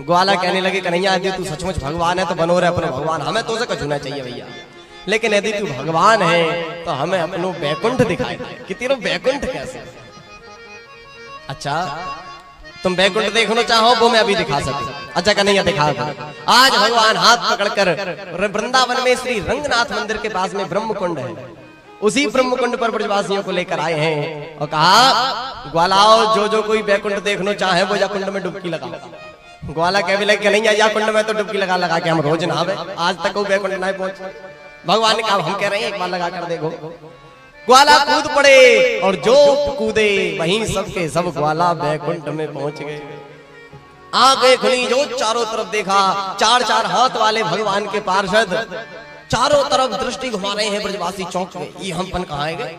ग्वाला कहने लगे कन्हैया यदि तू सचमुच भगवान है तो बनो रहे अपने भगवान, हमें तो उसे कछुना चाहिए भैया, लेकिन यदि तू भगवान है तो हमें अपनो बैकुंठ दिखाई दे कि तेरा बैकुंठ कैसे। अच्छा तुम बैकुंठ देखना चाहो वो मैं अभी दिखा सकता। अच्छा कन्हैया दिखा दो। आज भगवान हाथ पकड़कर वृंदावन में श्री रंगनाथ मंदिर के पास में ब्रह्मकुंड है, उसी ब्रह्मकुंड पर ब्रजवासियों को लेकर आए हैं और कहा ग्वालाओ जो जो कोई बैकुंठ देखना चाहे वो जा कुंड में डुबकी लगाओ। ग्वाला कह भी लगे कन्हैया या कुंड में तो डुबकी लगा लगा के हम रोज नहावे, आज तक वो बैकुंठ नहीं पहुंचे। भगवान ने कहा हम कह रहे हैं एक बार लगा कर देखो। ग्वाला कूद पड़े और जो कूदे वहीं सबके सब ग्वाला बैकुंठ में पहुंच गए। आंखें खुली जो चारों तरफ देखा, चार चार हाथ वाले भगवान के पार्षद चारों तरफ दृष्टि घुमा रहे हैं। ब्रजवासी चौंक गए, ये हम पन कहाँ गए,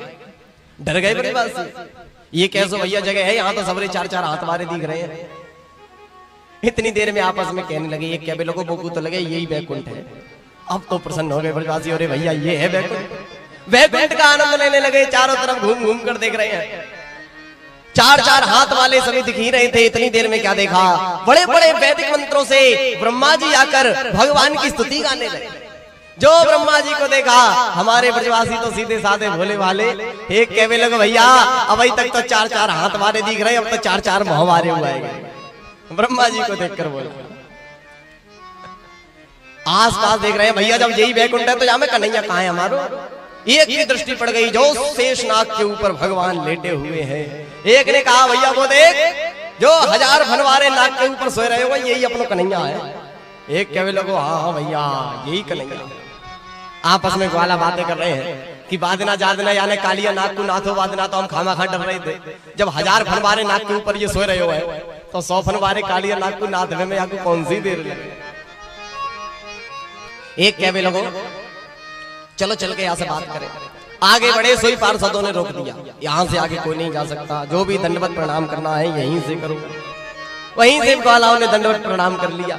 डर गए ब्रजवासी, ये कैसे भैया जगह है, यहाँ तो सबरे चार चार हाथ वाले दिख रहे हैं। इतनी देर में आपस में कहने लगे एक क्या लोगों को तो लगे यही बैकुंठ है। अब तो प्रसन्न हो गए ब्रजवासी, अरे भैया ये है बैकुंठ। बैकुंठ का आनंद लेने लगे, चारों तरफ घूम घूम कर देख रहे हैं। चार चार हाथ वाले सभी दिख ही रहे थे। इतनी देर में क्या देखा, बड़े बड़े वैदिक मंत्रों से ब्रह्मा जी आकर भगवान की स्तुति गाने लगे। जो ब्रह्मा जी को देखा हमारे ब्रजवासी तो सीधे साधे भोले वाले एक कहने लगे भैया अभी तक तो चार चार हाथ वाले दिख रहे, अब तो चार चार मोहवारे हुए। ब्रह्मा जी को देखकर बोले, आस पास देख रहे हैं भैया जब यही बैकुंठ है तो यहाँ में कन्हैया कहाँ है हमारो। एक की दृष्टि पड़ गई जो शेषनाग के ऊपर भगवान लेटे हुए हैं। एक ने कहा भैया वो देख जो 1000 फनवारे नाग के ऊपर सोए रहे हो यही अपनो कन्हैया है। एक कहने लगो हाँ हाँ भैया यही कन्हैया। आपस में ग्वाला बातें कर रहे हैं कि बादना जादना यानी कालिया नाग को नाथो वादना, तो हम खामा खा डर रहे थे। जब 1000 फनवारे नाग के ऊपर ये सोए रहे हो है तो 100 फनवारे कालिया नाग को नाथ में आपको कौन सी देर लगे। एक कहने लगो चलो चल के यहाँ से बात करें। आगे बढ़े, सोई पार्षदों ने रोक दिया, यहाँ से आगे कोई नहीं जा सकता, जो भी दंडवत प्रणाम करना है यहीं से करो। वहीं से ग्वालाओं ने दंडवत प्रणाम कर लिया।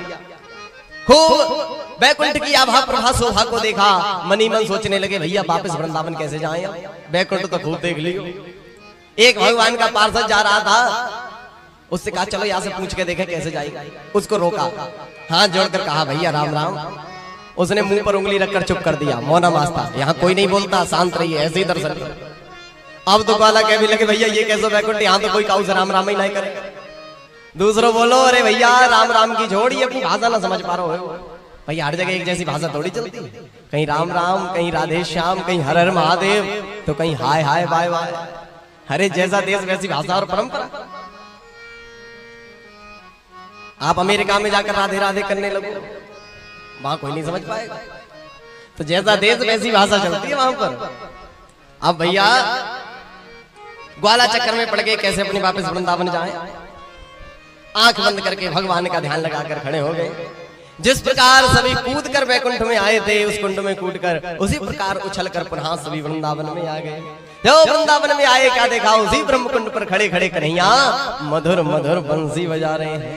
खूब बैकुंठ की आभा प्रभा शोभा को देखा, मनी मन सोचने लगे भैया वापस वृंदावन कैसे जाएं, बैकुंठ तो खूब देख लियो। एक भगवान का पार्षद जा रहा था, उससे कहा चलो यहाँ से पूछ के देखे कैसे जाएगा। उसको रोका, हाथ जोड़कर कहा भैया राम राम। उसने मुंह पर उंगली रखकर चुप कर दिया, मौना मास्ता, यहाँ कोई नहीं बोलता, शांत रहिए, ऐसे ही दर्शन करो। अब तो ग्वाला कह भी लगे भैया ये कैसे बैकुंठ, यहाँ तो कोई काऊ से राम राम ही नहीं करेगा। दूसरों बोलो अरे भैया राम राम की जोड़ी अपनी भाषा ना समझ पा रहे हो भैया, हर जगह एक जैसी भाषा थोड़ी चलती है, कहीं राम राम, कहीं राधे श्याम, कहीं हर हर महादेव, तो कहीं हाय हाय बाय बाय। हरे जैसा देश वैसी भाषा और परंपरा। आप अमेरिका में जाकर राधे राधे करने लगो, वहां कोई नहीं समझ पाएगा। तो जैसा देश वैसी भाषा चलती है वहां पर। अब भैया ग्वाला चक्कर में पड़ गए, कैसे अपनी वापस वृंदावन जाएं। आंख बंद करके भगवान का ध्यान लगाकर खड़े हो गए। जिस प्रकार सभी कूद कर बैकुंठ में आए थे, उस कुंड में कूद कर उसी प्रकार उछल कर पुनः सभी वृंदावन में आ गए। जो वृंदावन में आए क्या देखा, उसी ब्रह्मकुंड पर खड़े खड़े कन्हैया मधुर मधुर बंसी बजा रहे हैं।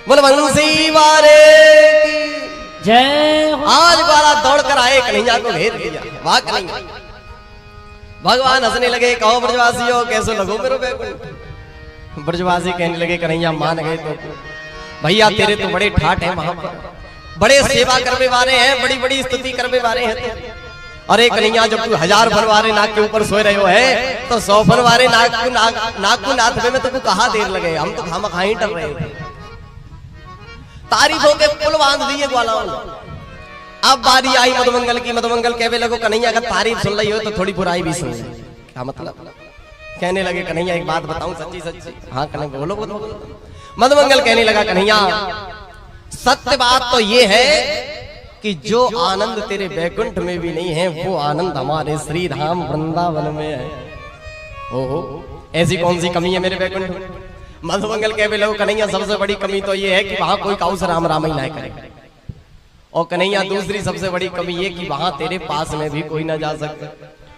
बोल बंसी वारे जय। आज ग्वाला दौड़कर आए, कन्हैया को घेर लिया। वाह कन्हैया। भगवान हंसने लगे, कहो ब्रजवासियों कैसे लगो मेरे बैकुंठ। ब्रजवासी कहने लगे कन्हैया मान गए तो भैया तेरे तो बड़े ठाट हैं, वहां पर बड़े सेवा करने वाले हैं, बड़ी बड़ी स्तुति करने वाले हैं। अरे कन्हैया जब तू 1000 फनवारे नाग के ऊपर सोए रहे हो है तो 100 फनवारे नाग को नाथ में तुमको कहाँ देर लगे, हम तो खामा खा ही डर रहे थे। तारीफों के पुल बांध दिए ग्वालाओं ने। अब बारी आई मधुमंगल की। मधुमंगल कहने लगो कन्हैया का तारीफ सुन रही हो तो थोड़ी बुराई भी सुन। क्या मतलब? कहने लगे कन्हैया एक बात बताऊं सच्ची सच्ची। हाँ कन्हैया बोलो बोलो बोलो। मधुमंगल कहने लगा कन्हैया सत्य बात तो ये है कि जो आनंद तेरे बैकुंठ में भी नहीं है वो आनंद हमारे श्री धाम वृंदावन में है। ओहो ऐसी कौन सी कमी है मेरे बैकुंठ में? मधुमंगल कहने लगे कन्हैया सबसे बड़ी कमी तो ये है कि वहां कोई काऊ से राम राम ही ना करे। और कन्हैया दूसरी सबसे बड़ी कमी ये कि वहां तेरे पास में भी कोई ना जा सकता।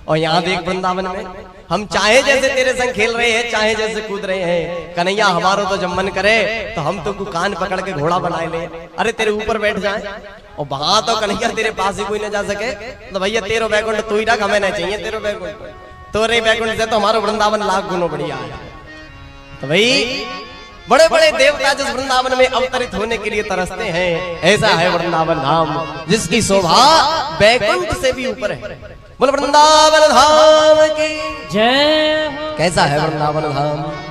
और यहाँ देख वृंदावन में हम चाहे जैसे तेरे संग खेल रहे हैं, चाहे जैसे कूद रहे हैं, कन्हैया हमारो तो जब मन करे तो हम तुमको कान पकड़ के घोड़ा बनाए ले, अरे तेरे ऊपर बैठ जाए। और वहां तो कन्हैया तेरे पास ही कोई ना जा सके। तो भैया तेरो बैकुंठ तू ही रख, हमें नहीं चाहिए तेरो बैकुंठ। तोरे बैकुंठ से तो हमारा वृंदावन लाख गुना बढ़िया है। तो भाई बड़े बड़े देवता जिस वृंदावन में अवतरित होने के लिए तरसते हैं, ऐसा है वृंदावन धाम जिसकी शोभा बैकुंठ से भी ऊपर है। बोल वृंदावन धाम की जय हो। कैसा है वृंदावन धाम।